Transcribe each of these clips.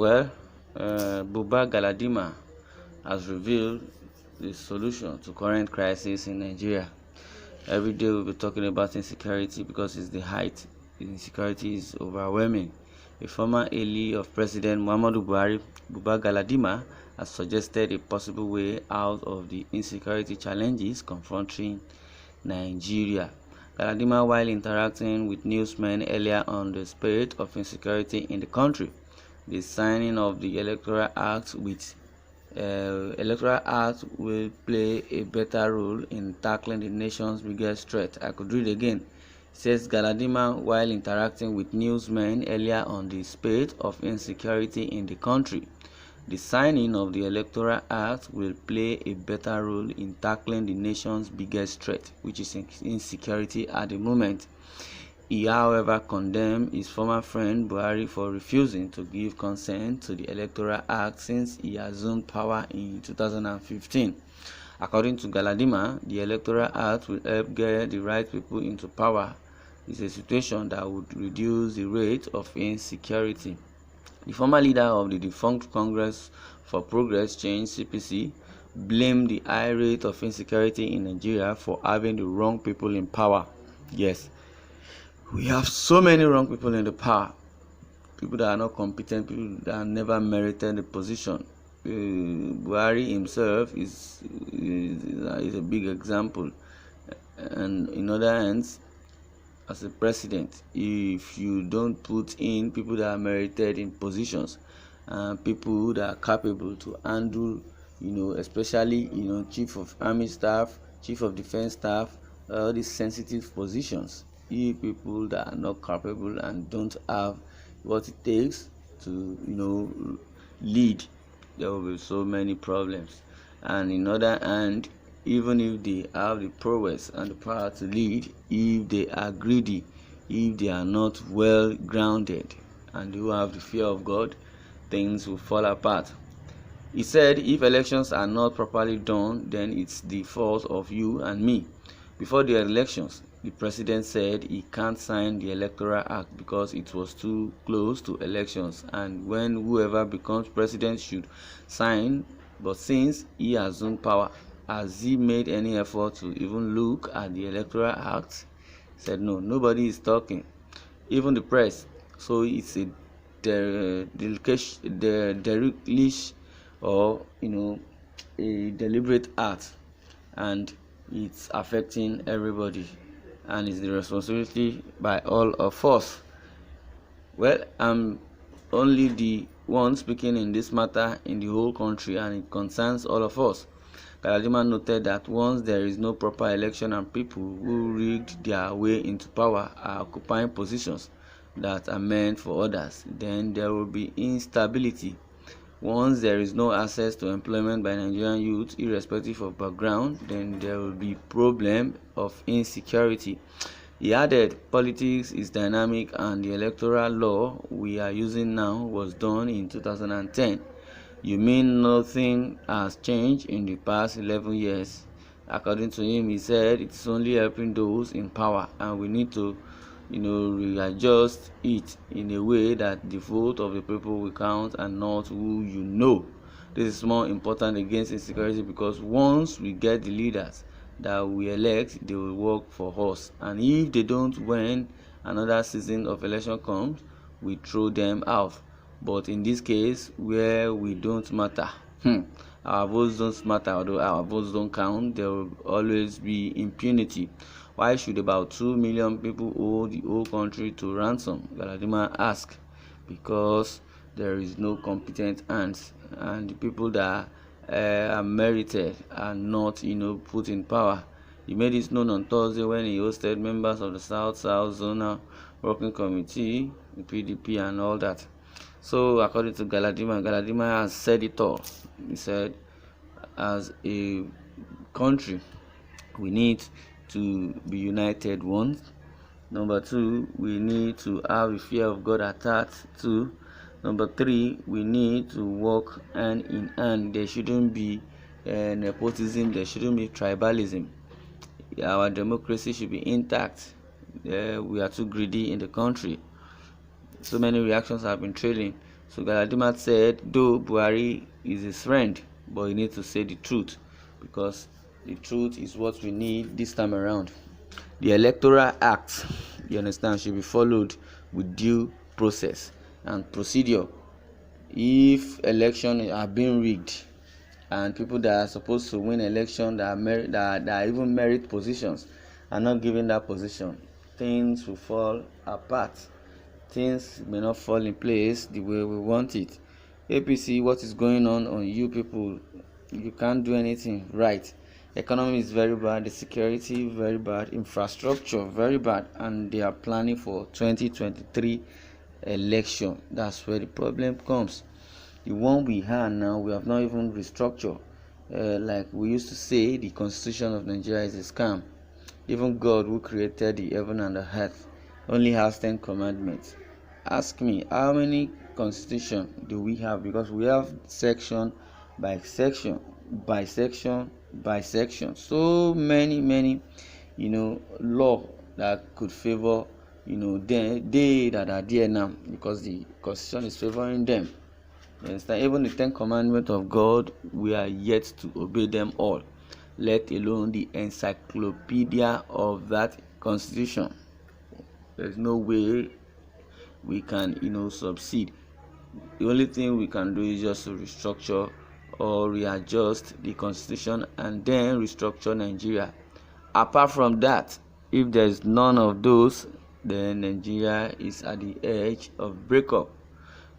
Well, Buba Galadima has revealed the solution to current crisis in Nigeria. Every day we'll be talking about insecurity because it's the height. Insecurity is overwhelming. A former ally of President Muhammadu Buhari, Buba Galadima, has suggested a possible way out of the insecurity challenges confronting Nigeria. Galadima, while interacting with newsmen earlier on the state of insecurity in the country, the signing of the Electoral Act will play a better role in tackling the nation's biggest threat. I could read again. Says Galadima, while interacting with newsmen earlier on the spate of insecurity in the country. The signing of the Electoral Act will play a better role in tackling the nation's biggest threat, which is insecurity at the moment. He, however, condemned his former friend Buhari for refusing to give consent to the Electoral Act since he assumed power in 2015. According to Galadima, the Electoral Act will help get the right people into power. It's a situation that would reduce the rate of insecurity. The former leader of the defunct Congress for Progress Change (CPC) blamed the high rate of insecurity in Nigeria for having the wrong people in power. Yes, we have so many wrong people in the power. People that are not competent, people that have never merited the position. Buhari himself is a big example. And in other hands, as a president, if you don't put in people that are merited in positions and people that are capable to handle, especially, chief of army staff, chief of defense staff, all these sensitive positions, if people that are not capable and don't have what it takes to, lead, there will be so many problems. And in other hand, even if they have the prowess and the power to lead, if they are greedy, if they are not well grounded and who have the fear of God, things will fall apart. He said if elections are not properly done, then it's the fault of you and me. Before the elections, the president said he can't sign the Electoral Act because it was too close to elections, and when whoever becomes president should sign. But since he assumed power, has he made any effort to even look at the Electoral Act? He said no, nobody is talking, even the press. So it's a dereliction or a deliberate act, and it's affecting everybody, and it's the responsibility by all of us. Well, I'm only the one speaking in this matter in the whole country, and it concerns all of us. Galadima noted that once there is no proper election and people who rigged their way into power are occupying positions that are meant for others, then there will be instability. Once there is no access to employment by Nigerian youth, irrespective of background, then there will be problem of insecurity. He added, politics is dynamic and the electoral law we are using now was done in 2010. You mean nothing has changed in the past 11 years? According to him, he said it's only helping those in power, and we need to readjust it in a way that the vote of the people will count and not who you know. This is more important against insecurity because once we get the leaders that we elect, they will work for us, and if they don't, when another season of election comes, we throw them out. But in this case, where we don't matter, our votes don't matter, although our votes don't count, there will always be impunity. Why should about 2 million people hold the whole country to ransom? Galadima asked. Because there is no competent hands, and the people that are merited are not, put in power. He made this known on Thursday when he hosted members of the South-South Zonal Working Committee, the PDP, and all that. So, according to Galadima has said it all. He said, as a country, we need to be united, one. Number two, we need to have a fear of God at heart, two. Number three, we need to work hand in hand. There shouldn't be nepotism, there shouldn't be tribalism. Our democracy should be intact. We are too greedy in the country. So many reactions have been trailing. So Galadima said, though Buhari is his friend, but he needs to say the truth, because the truth is what we need this time around. The Electoral Act, you understand, should be followed with due process and procedure. If elections are being rigged and people that are supposed to win election that are even merit positions are not given that position, things will fall apart. Things may not fall in place the way we want it. APC, what is going on you people? You can't do anything right. Economy is very bad, the security very bad, infrastructure very bad, and they are planning for 2023 election. That's where the problem comes. The one we have now, we have not even restructured. Like we used to say, the constitution of Nigeria is a scam. Even God, who created the heaven and the earth, only has 10 commandments. Ask me, how many constitution do we have? Because we have section by section by section by section, so many law that could favor they that are there now, because the constitution is favoring them. You understand? Even the 10 commandments of God, we are yet to obey them all, let alone the encyclopedia of that constitution. There's no way we can succeed. The only thing we can do is just to restructure or readjust the constitution and then restructure Nigeria. Apart from that, if there's none of those, then Nigeria is at the edge of breakup.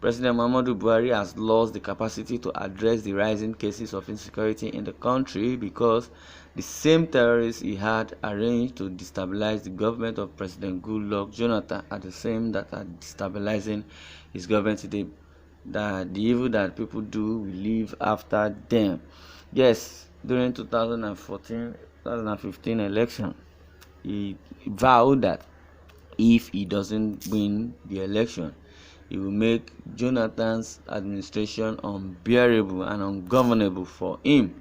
President Muhammadu Buhari has lost the capacity to address the rising cases of insecurity in the country, because the same terrorists he had arranged to destabilize the government of President Goodluck Jonathan are the same that are destabilizing his government today. That the evil that people do will live after them. Yes, during 2014-2015 election, he vowed that if he doesn't win the election, he will make Jonathan's administration unbearable and ungovernable for him.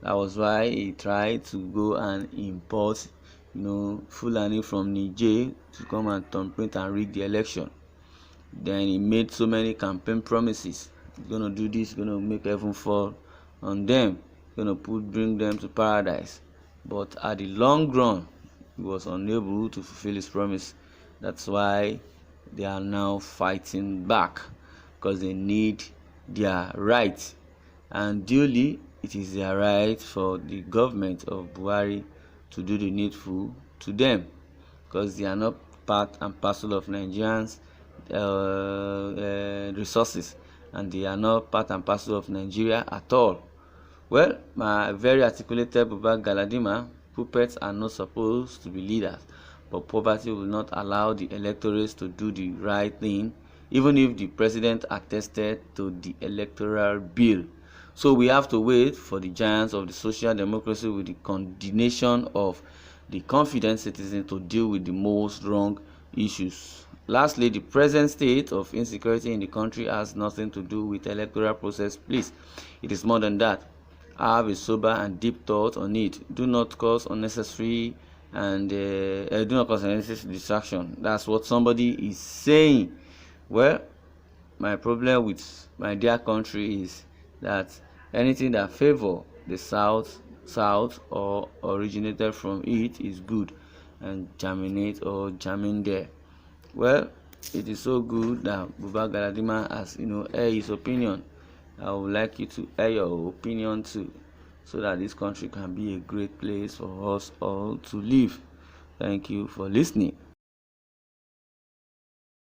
That was why he tried to go and import Fulani from Niger to come and thumbprint and rig the election. Then he made so many campaign promises. He's going to do this, he's going to make heaven fall on them, he's going to bring them to paradise. But at the long run, he was unable to fulfill his promise. That's why they are now fighting back, because they need their rights. And duly, it is their right for the government of Buhari to do the needful to them, because they are not part and parcel of Nigerians' resources, and they are not part and parcel of Nigeria at all. Well, my very articulated Buba Galadima, puppets are not supposed to be leaders, but poverty will not allow the electorates to do the right thing, even if the president attested to the electoral bill. So we have to wait for the giants of the social democracy with the coordination of the confident citizens to deal with the most wrong issues. Lastly, the present state of insecurity in the country has nothing to do with the electoral process. Please, it is more than that. Have a sober and deep thought on it. Do not cause unnecessary distraction. That's what somebody is saying. Well, my problem with my dear country is that anything that favor the south or originated from it is good and germinate or germinate there. Well, it is so good that Buba Galadima has air his opinion. I would like you to air your opinion too, so that this country can be a great place for us all to live. Thank you for listening.